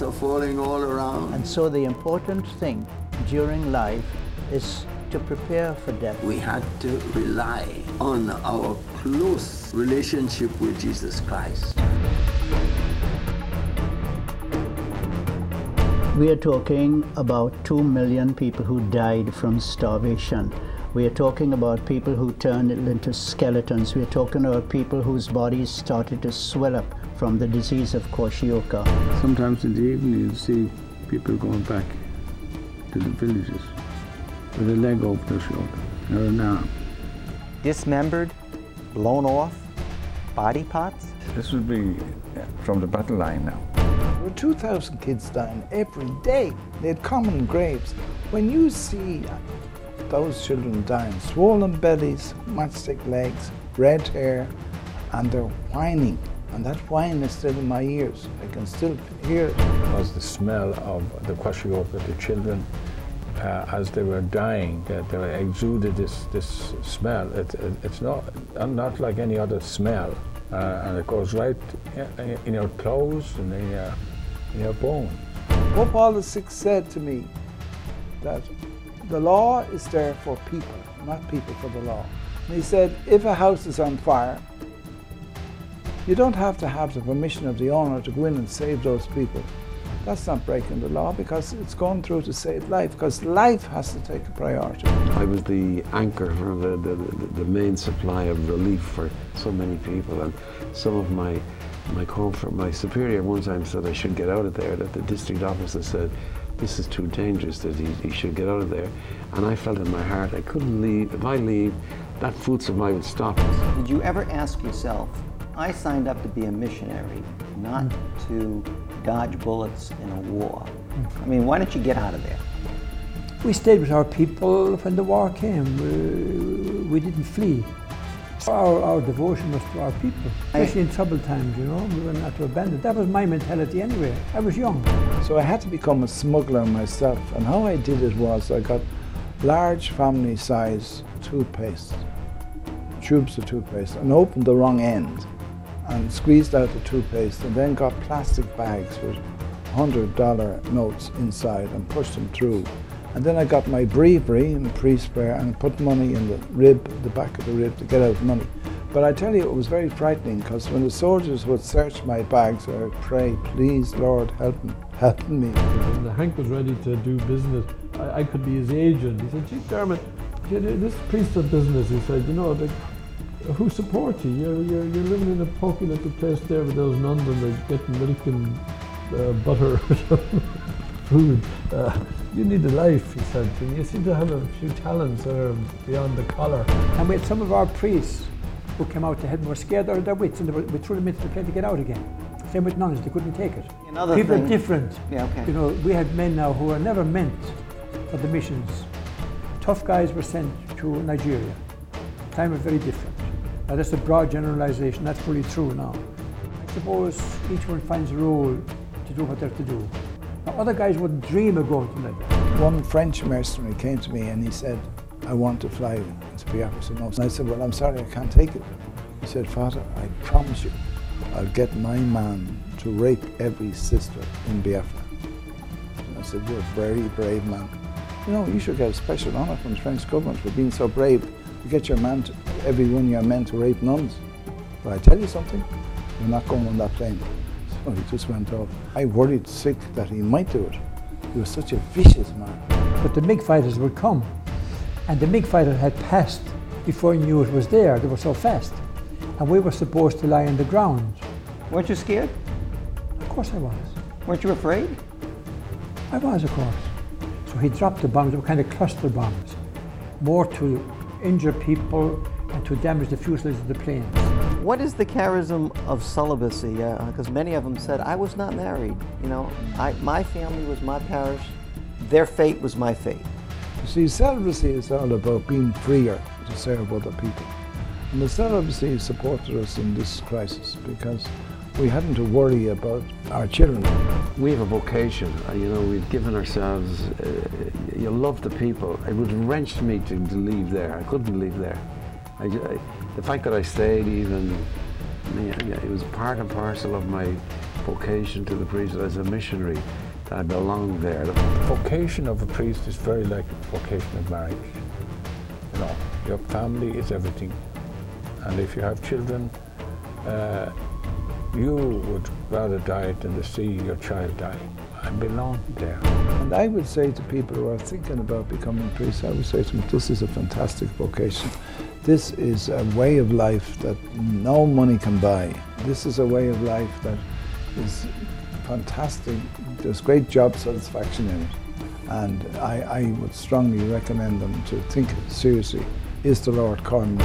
are falling all around. And so the important thing during life is to prepare for death. We had to rely on our close relationship with Jesus Christ. We are talking about 2 million people who died from starvation. We are talking about people who turned into skeletons. We are talking about people whose bodies started to swell up from the disease of kwashiorkor. Sometimes in the evening you see people going back to the villages with a leg over their shoulder or an arm. Dismembered, blown off, body parts. This would be from the battle line now. There were 2,000 kids dying every day. They had common graves. When you see those children dying, swollen bellies, matchstick legs, red hair, and they're whining. And that whine is still in my ears. I can still hear it. It was the smell of the kwashiorkor, the children, as they were dying, they exuded this smell. It's not like any other smell, and it goes right in your clothes and in your bones. Pope Paul VI said to me that the law is there for people, not people for the law. And he said, if a house is on fire, you don't have to have the permission of the owner to go in and save those people. That's not breaking the law because it's gone through to save life, because life has to take a priority. I was the anchor for the main supply of relief for so many people, and some of my comfort, my superior one time said I should get out of there, that the district officer said this is too dangerous, that he should get out of there. And I felt in my heart I couldn't leave. If I leave, that food supply would stop. Did you ever ask yourself, I signed up to be a missionary, not to dodge bullets in a war. I mean, why don't you get out of there? We stayed with our people when the war came. We didn't flee. Our devotion was to our people, especially in troubled times, you know. We were not to abandon. That was my mentality anyway. I was young. So I had to become a smuggler myself, and how I did it was I got large family size toothpaste, tubes of toothpaste, and opened the wrong end and squeezed out the toothpaste, and then got plastic bags with $100 notes inside and pushed them through. And then I got my breviary and pre-spare and put money in the rib, the back of the rib, to get out money. But I tell you, it was very frightening, because when the soldiers would search my bags, I would pray, please, Lord, help me. When Hank was ready to do business, I could be his agent. He said, gee, Dermot, this priesthood business, he said, you know, who supports you? You're living in a pokey little place there with those nuns, and they're getting milk and butter, food. You need a life, he said. And you seem to have a few talents that are beyond the collar. And we had some of our priests who came out to help them, were scared out of their wits, and we threw them into the plane to get out again. Same with nuns, they couldn't take it. People are different. Yeah, okay. You know, we had men now who were never meant for the missions. Tough guys were sent to Nigeria. Time was very different. Now that's a broad generalization, that's fully true now. I suppose each one finds a role to do what they're to do. Now, other guys wouldn't dream of going to Nigeria. One French mercenary came to me and he said, I want to fly to Biafra. And I said, well, I'm sorry, I can't take it. He said, Father, I promise you, I'll get my man to rape every sister in Biafra. And I said, you're a very brave man. You know, you should get a special honor from the French government for being so brave to get your man, every one of your men to rape nuns. But I tell you something, you're not going on that plane. So he just went off. I worried sick that he might do it. He was such a vicious man. But the MiG fighters would come, and the MiG fighter had passed before he knew it was there. They were so fast. And we were supposed to lie on the ground. Weren't you scared? Of course I was. Weren't you afraid? I was, of course. So he dropped the bombs, they were kind of cluster bombs, more to injure people and to damage the fuselage of the planes. What is the charism of celibacy? Because many of them said, I was not married. You know, my family was my parish. Their fate was my fate. You see, celibacy is all about being freer to serve other people. And the celibacy supported us in this crisis because we hadn't to worry about our children. We have a vocation, you know, we've given ourselves, you love the people. It would wrench me to leave there. I couldn't leave there. The fact that I stayed even, it was part and parcel of my vocation to the priesthood as a missionary, that I belong there. The vocation of a priest is very like the vocation of marriage. You know, your family is everything. And if you have children, you would rather die than to see your child die. I belong there. And I would say to people who are thinking about becoming priests, I would say to them, this is a fantastic vocation. This is a way of life that no money can buy. This is a way of life that is fantastic. There's great job satisfaction in it. And I would strongly recommend them to think seriously, is the Lord calling me?